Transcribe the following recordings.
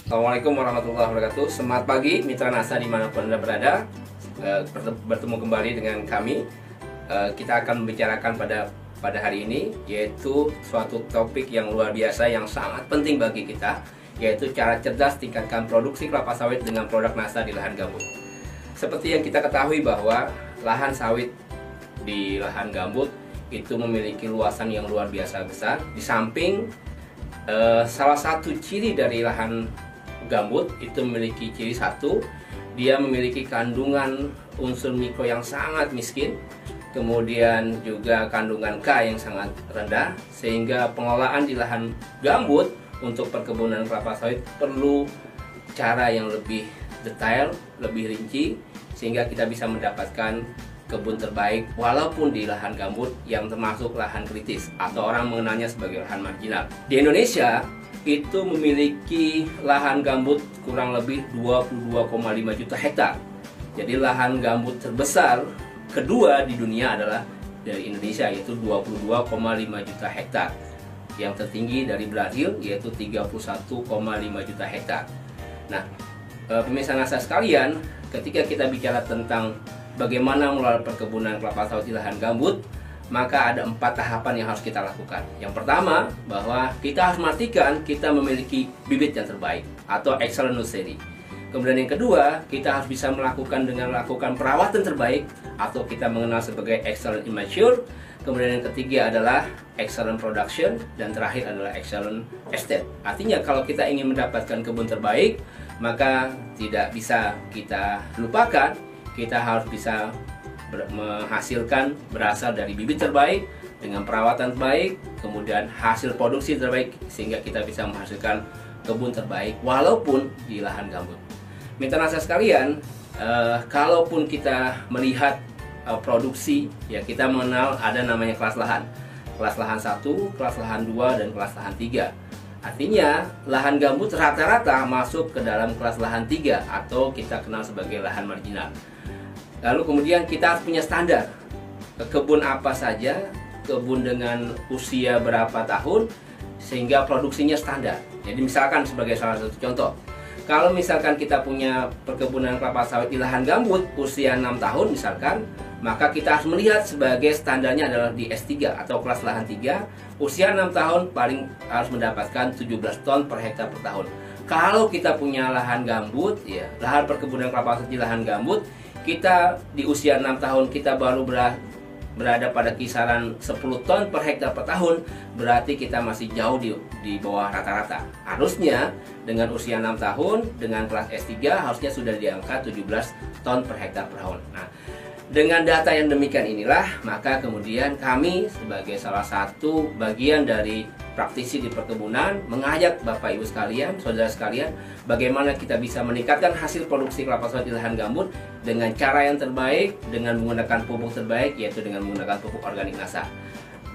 Assalamualaikum warahmatullahi wabarakatuh. Selamat pagi Mitra NASA dimanapun Anda berada. Bertemu kembali dengan kami. Kita akan membicarakan pada hari ini, yaitu suatu topik yang luar biasa yang sangat penting bagi kita, yaitu cara cerdas tingkatkan produksi kelapa sawit dengan produk NASA di lahan gambut. Seperti yang kita ketahui bahwa lahan sawit di lahan gambut itu memiliki luasan yang luar biasa besar. Di samping salah satu ciri dari lahan gambut itu memiliki ciri satu, dia memiliki kandungan unsur mikro yang sangat miskin, kemudian juga kandungan K yang sangat rendah, sehingga pengelolaan di lahan gambut untuk perkebunan kelapa sawit perlu cara yang lebih detail, lebih rinci, sehingga kita bisa mendapatkan kebun terbaik walaupun di lahan gambut yang termasuk lahan kritis atau orang mengenalnya sebagai lahan marginal. Di Indonesia itu memiliki lahan gambut kurang lebih 22,5 juta hektar. Jadi lahan gambut terbesar kedua di dunia adalah dari Indonesia, yaitu 22,5 juta hektar. Yang tertinggi dari Brazil yaitu 31,5 juta hektar. Nah, pemirsa NASA sekalian, ketika kita bicara tentang bagaimana mengelola perkebunan kelapa sawit di lahan gambut, maka ada 4 tahapan yang harus kita lakukan. Yang pertama, bahwa kita harus memastikan kita memiliki bibit yang terbaik atau excellent nursery. Kemudian yang kedua, kita harus bisa melakukan perawatan terbaik atau kita mengenal sebagai excellent immature. Kemudian yang ketiga adalah excellent production, dan terakhir adalah excellent estate. Artinya kalau kita ingin mendapatkan kebun terbaik, maka tidak bisa kita lupakan, kita harus bisa menghasilkan berasal dari bibit terbaik dengan perawatan terbaik, kemudian hasil produksi terbaik, sehingga kita bisa menghasilkan kebun terbaik walaupun di lahan gambut. Mitra NASA sekalian, kalaupun kita melihat produksi, ya kita mengenal ada namanya kelas lahan. Kelas lahan 1, kelas lahan 2, dan kelas lahan 3. Artinya lahan gambut rata-rata masuk ke dalam kelas lahan 3 atau kita kenal sebagai lahan marginal. Lalu kemudian kita harus punya standar kebun apa saja, kebun dengan usia berapa tahun, sehingga produksinya standar. Jadi misalkan sebagai salah satu contoh, kalau misalkan kita punya perkebunan kelapa sawit di lahan gambut usia 6 tahun misalkan, maka kita harus melihat sebagai standarnya adalah di S3 atau kelas lahan 3, usia 6 tahun paling harus mendapatkan 17 ton per hektar per tahun. Kalau kita punya lahan gambut, ya lahan perkebunan kelapa sawit di lahan gambut, kita di usia 6 tahun kita baru berada pada kisaran 10 ton per hektar per tahun, berarti kita masih jauh di bawah rata-rata. Harusnya dengan usia 6 tahun dengan kelas S3 harusnya sudah di angka 17 ton per hektar per tahun. Nah, dengan data yang demikian inilah, maka kemudian kami sebagai salah satu bagian dari praktisi di perkebunan mengajak Bapak Ibu sekalian, saudara sekalian, bagaimana kita bisa meningkatkan hasil produksi kelapa sawit di lahan gambut dengan cara yang terbaik, dengan menggunakan pupuk terbaik, yaitu dengan menggunakan pupuk organik NASA.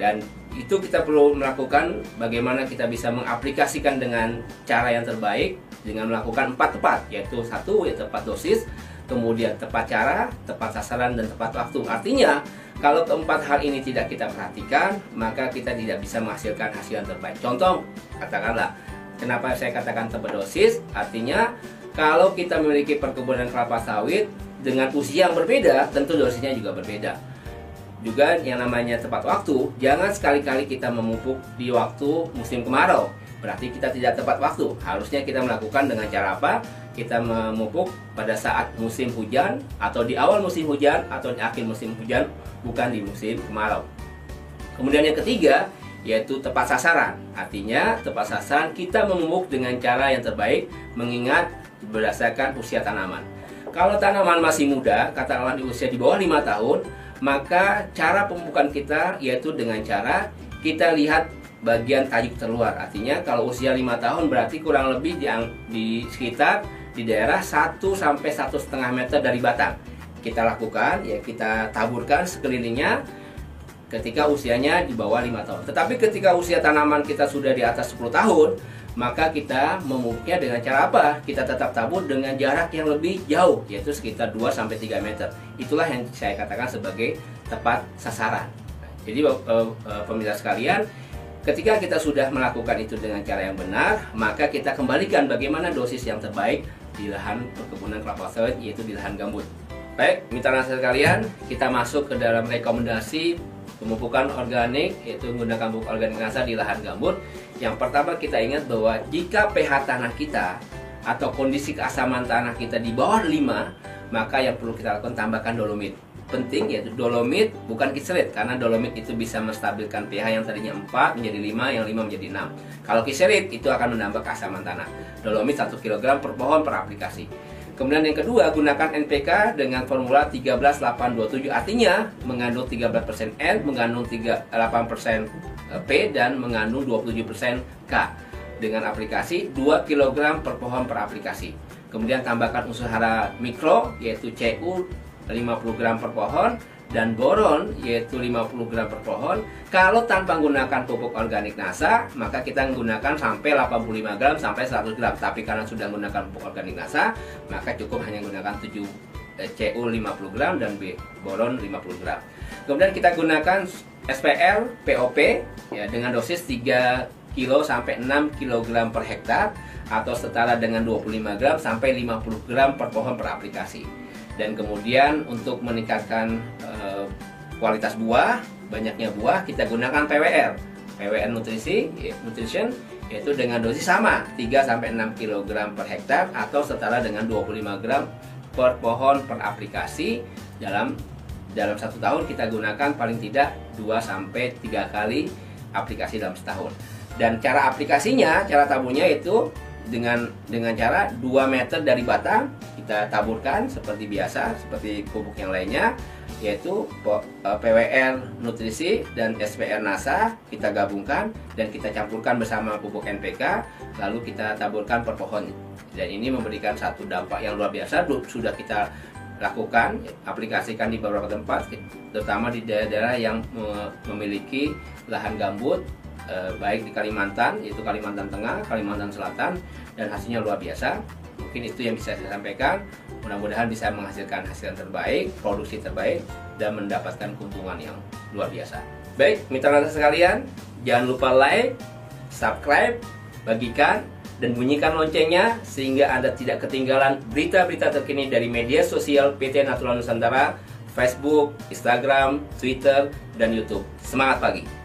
Dan itu kita perlu melakukan bagaimana kita bisa mengaplikasikan dengan cara yang terbaik dengan melakukan 4 tepat, yaitu 1 yaitu tepat dosis, kemudian tepat cara, tepat sasaran, dan tepat waktu. Artinya, kalau keempat hal ini tidak kita perhatikan, maka kita tidak bisa menghasilkan hasil yang terbaik. Contoh, katakanlah, kenapa saya katakan tepat dosis? Artinya, kalau kita memiliki perkebunan kelapa sawit dengan usia yang berbeda, tentu dosisnya juga berbeda. Juga yang namanya tepat waktu, jangan sekali-kali kita memupuk di waktu musim kemarau. Berarti kita tidak tepat waktu. Harusnya kita melakukan dengan cara apa? Kita memupuk pada saat musim hujan, atau di awal musim hujan, atau di akhir musim hujan, bukan di musim kemarau. Kemudian yang ketiga, yaitu tepat sasaran. Artinya tepat sasaran kita memupuk dengan cara yang terbaik, mengingat berdasarkan usia tanaman. Kalau tanaman masih muda, katakanlah di usia di bawah 5 tahun, maka cara pemupukan kita yaitu dengan cara kita lihat bagian tajuk terluar. Artinya kalau usia 5 tahun berarti kurang lebih di sekitar di daerah 1 sampai 1,5 meter dari batang. kita lakukan, ya kita taburkan sekelilingnya ketika usianya di bawah 5 tahun. Tetapi ketika usia tanaman kita sudah di atas 10 tahun, maka kita memupuknya dengan cara apa? Kita tetap tabur dengan jarak yang lebih jauh, yaitu sekitar 2-3 meter. Itulah yang saya katakan sebagai tepat sasaran. Jadi pemirsa sekalian, ketika kita sudah melakukan itu dengan cara yang benar, maka kita kembalikan bagaimana dosis yang terbaik di lahan perkebunan kelapa sawit, yaitu di lahan gambut. Baik, mitra nasa sekalian, kita masuk ke dalam rekomendasi pemupukan organik, yaitu menggunakan pupuk organik nasa di lahan gambut. Yang pertama kita ingat bahwa jika pH tanah kita atau kondisi keasaman tanah kita di bawah 5, maka yang perlu kita lakukan tambahkan dolomit. Penting yaitu dolomit, bukan kiselit, karena dolomit itu bisa menstabilkan pH yang tadinya 4 menjadi 5, yang 5 menjadi 6. Kalau kiselit itu akan menambah keasaman tanah. Dolomit 1 kg per pohon per aplikasi. Kemudian yang kedua, gunakan NPK dengan formula 13-8-27, artinya mengandung 13% N, mengandung 8% P, dan mengandung 27% K dengan aplikasi 2 kg per pohon per aplikasi. Kemudian tambahkan unsur hara mikro yaitu Cu 50 gram per pohon dan boron yaitu 50 gram per pohon. Kalau tanpa menggunakan pupuk organik nasa, maka kita menggunakan sampai 85 gram sampai 100 gram. Tapi karena sudah menggunakan pupuk organik nasa, maka cukup hanya menggunakan Cu 50 gram dan boron 50 gram. Kemudian kita gunakan SPL POP ya, dengan dosis 3 kg sampai 6 kg per hektar atau setara dengan 25 gram sampai 50 gram per pohon per aplikasi. Dan kemudian untuk meningkatkan kualitas buah, banyaknya buah, kita gunakan PWR Nutrition, yaitu dengan dosis sama 3-6 kg per hektar atau setara dengan 25 gram per pohon per aplikasi. Dalam 1 tahun kita gunakan paling tidak 2-3 kali aplikasi dalam setahun. Dan cara aplikasinya, cara taburnya itu dengan cara 2 meter dari batang kita taburkan seperti biasa, seperti pupuk yang lainnya, yaitu PWR Nutrisi dan SPR Nasa kita gabungkan dan kita campurkan bersama pupuk NPK, lalu kita taburkan per pohon. Dan ini memberikan satu dampak yang luar biasa. Sudah kita lakukan, aplikasikan di beberapa tempat, terutama di daerah-daerah yang memiliki lahan gambut, baik di Kalimantan, yaitu Kalimantan Tengah, Kalimantan Selatan, dan hasilnya luar biasa. Mungkin itu yang bisa saya sampaikan. Mudah-mudahan bisa menghasilkan hasil terbaik, produksi terbaik, dan mendapatkan keuntungan yang luar biasa. Baik, mitra nasa sekalian, jangan lupa like, subscribe, bagikan, dan bunyikan loncengnya sehingga Anda tidak ketinggalan berita-berita terkini dari media sosial PT Natural Nusantara, Facebook, Instagram, Twitter, dan YouTube. Semangat pagi!